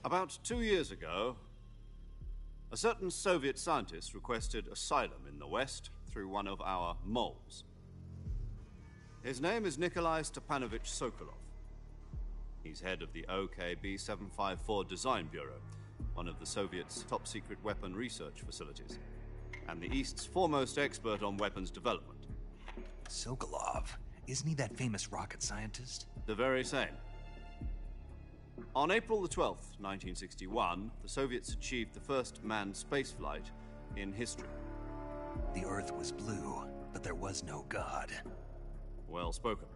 About 2 years ago, a certain Soviet scientist requested asylum in the West through one of our moles. His name is Nikolai Stepanovich Sokolov. He's head of the OKB 754 Design Bureau, one of the Soviets' top-secret weapon research facilities, and the East's foremost expert on weapons development. Sokolov? Isn't he that famous rocket scientist? The very same. On April the 12th, 1961, the Soviets achieved the first manned spaceflight in history. The Earth was blue, but there was no God. Well spoken.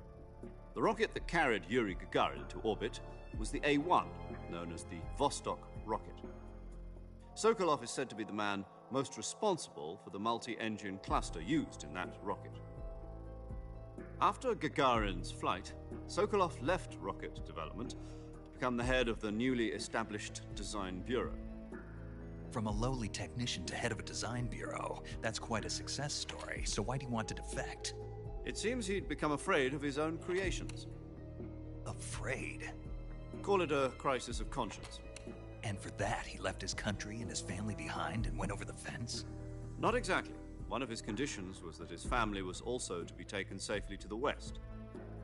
The rocket that carried Yuri Gagarin into orbit was the A-1, known as the Vostok rocket. Sokolov is said to be the man most responsible for the multi-engine cluster used in that rocket. After Gagarin's flight, Sokolov left rocket development to become the head of the newly established Design Bureau. From a lowly technician to head of a design bureau, that's quite a success story, so why do you want to defect? It seems he'd become afraid of his own creations. Afraid? Call it a crisis of conscience. And for that, he left his country and his family behind and went over the fence? Not exactly. One of his conditions was that his family was also to be taken safely to the West.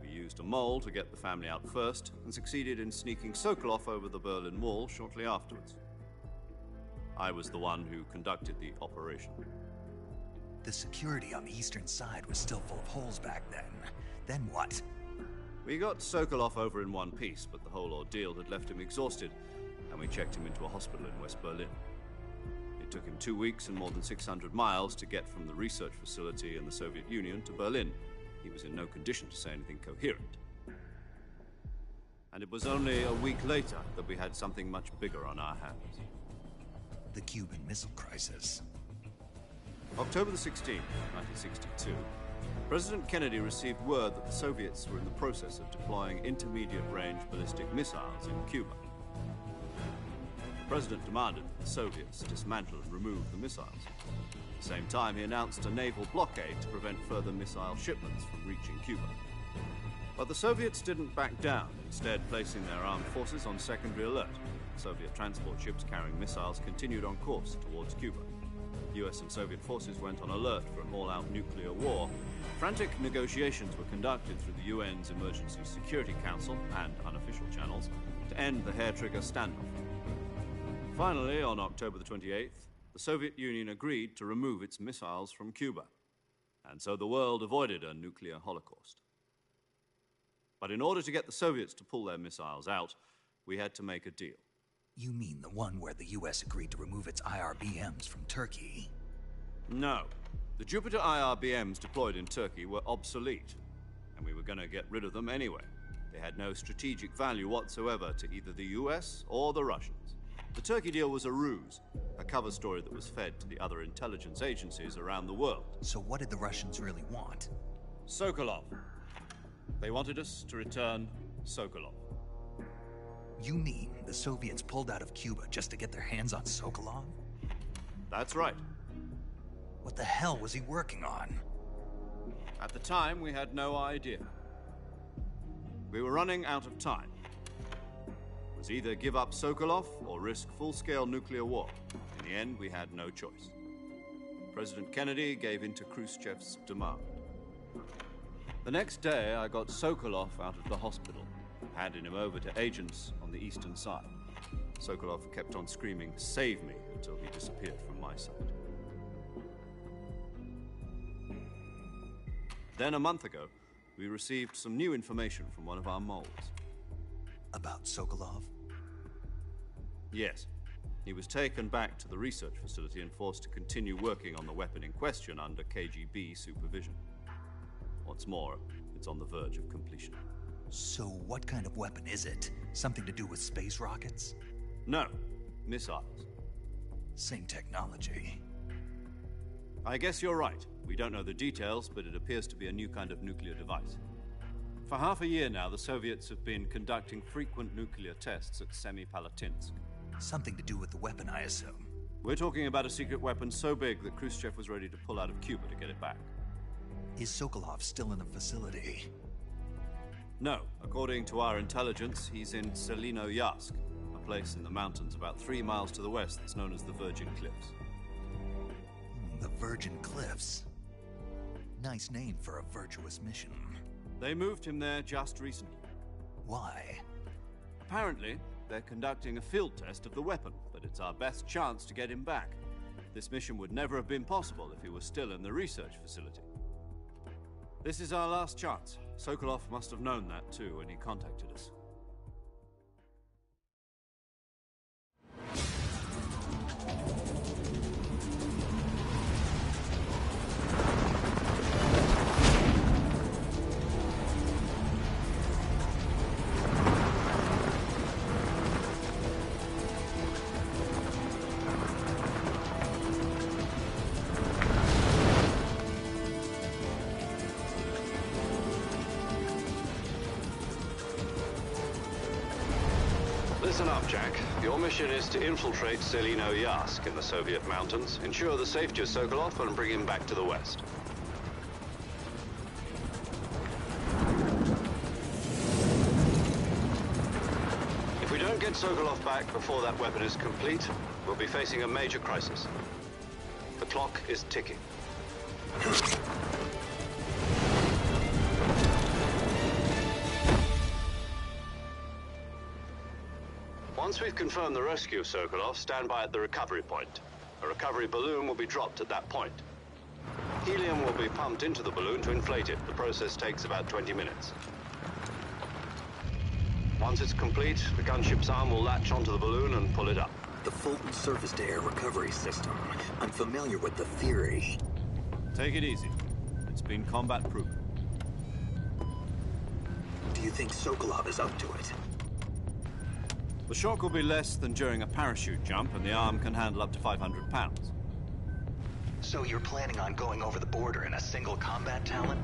We used a mole to get the family out first and succeeded in sneaking Sokolov over the Berlin Wall shortly afterwards. I was the one who conducted the operation. The security on the eastern side was still full of holes back then. Then what? We got Sokolov over in one piece, but the whole ordeal had left him exhausted, and we checked him into a hospital in West Berlin. It took him 2 weeks and more than 600 miles to get from the research facility in the Soviet Union to Berlin. He was in no condition to say anything coherent. And it was only a week later that we had something much bigger on our hands. The Cuban Missile Crisis. October the 16th, 1962, President Kennedy received word that the Soviets were in the process of deploying intermediate-range ballistic missiles in Cuba. The President demanded that the Soviets dismantle and remove the missiles. At the same time, he announced a naval blockade to prevent further missile shipments from reaching Cuba. But the Soviets didn't back down, instead placing their armed forces on secondary alert. Soviet transport ships carrying missiles continued on course towards Cuba. US and Soviet forces went on alert for an all-out nuclear war. Frantic negotiations were conducted through the UN's Emergency Security Council and unofficial channels to end the hair-trigger standoff. Finally, on October the 28th, the Soviet Union agreed to remove its missiles from Cuba, and so the world avoided a nuclear holocaust. But in order to get the Soviets to pull their missiles out, we had to make a deal. You mean the one where the US agreed to remove its IRBMs from Turkey? No. The Jupiter IRBMs deployed in Turkey were obsolete, and we were going to get rid of them anyway. They had no strategic value whatsoever to either the US or the Russians. The Turkey deal was a ruse, a cover story that was fed to the other intelligence agencies around the world. So what did the Russians really want? Sokolov. They wanted us to return Sokolov. You mean the Soviets pulled out of Cuba just to get their hands on Sokolov? That's right. What the hell was he working on? At the time, we had no idea. We were running out of time. It was either give up Sokolov or risk full-scale nuclear war. In the end, we had no choice. President Kennedy gave in to Khrushchev's demand. The next day, I got Sokolov out of the hospital, handing him over to agents on the eastern side. Sokolov kept on screaming, "Save me," until he disappeared from my sight. Then, a month ago, we received some new information from one of our moles. About Sokolov? Yes. He was taken back to the research facility and forced to continue working on the weapon in question under KGB supervision. What's more, it's on the verge of completion. So what kind of weapon is it? Something to do with space rockets? No, missiles. Same technology. I guess you're right. We don't know the details, but it appears to be a new kind of nuclear device. For half a year now, the Soviets have been conducting frequent nuclear tests at Semipalatinsk. Something to do with the weapon, I assume. We're talking about a secret weapon so big that Khrushchev was ready to pull out of Cuba to get it back. Is Sokolov still in the facility? No. According to our intelligence, he's in Selinoyarsk, a place in the mountains about 3 miles to the west that's known as the Virgin Cliffs. The Virgin Cliffs. Nice name for a virtuous mission. They moved him there just recently. Why? Apparently, they're conducting a field test of the weapon, but it's our best chance to get him back. This mission would never have been possible if he was still in the research facility. This is our last chance. Sokolov must have known that too when he contacted us. Listen up, Jack. Your mission is to infiltrate Selino-Yask in the Soviet mountains, ensure the safety of Sokolov, and bring him back to the West. If we don't get Sokolov back before that weapon is complete, we'll be facing a major crisis. The clock is ticking. Once we've confirmed the rescue of Sokolov, stand by at the recovery point. A recovery balloon will be dropped at that point. Helium will be pumped into the balloon to inflate it. The process takes about 20 minutes. Once it's complete, the gunship's arm will latch onto the balloon and pull it up. The Fulton surface-to-air recovery system. I'm familiar with the theory. Take it easy. It's been combat-proven. Do you think Sokolov is up to it? The shock will be less than during a parachute jump, and the arm can handle up to 500 pounds. So you're planning on going over the border in a single combat Talon?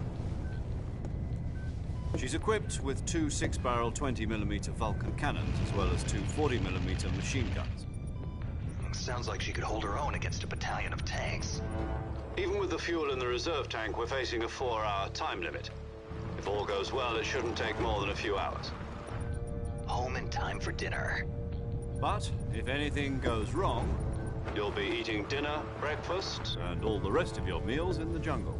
She's equipped with two 6-barrel 20mm Vulcan cannons, as well as two 40mm machine guns. Sounds like she could hold her own against a battalion of tanks. Even with the fuel in the reserve tank, we're facing a 4-hour time limit. If all goes well, it shouldn't take more than a few hours. Home in time for dinner. But if anything goes wrong, you'll be eating dinner, breakfast, and all the rest of your meals in the jungle.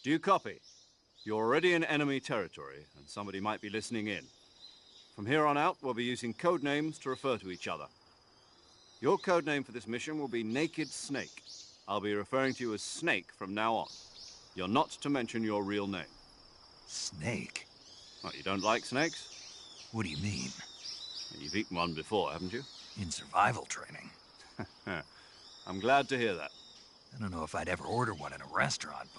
Do you copy? You're already in enemy territory, and somebody might be listening in. From here on out, we'll be using code names to refer to each other. Your code name for this mission will be Naked Snake. I'll be referring to you as Snake from now on. You're not to mention your real name. Snake? Well, you don't like snakes? What do you mean? You've eaten one before, haven't you? In survival training. I'm glad to hear that. I don't know if I'd ever order one in a restaurant,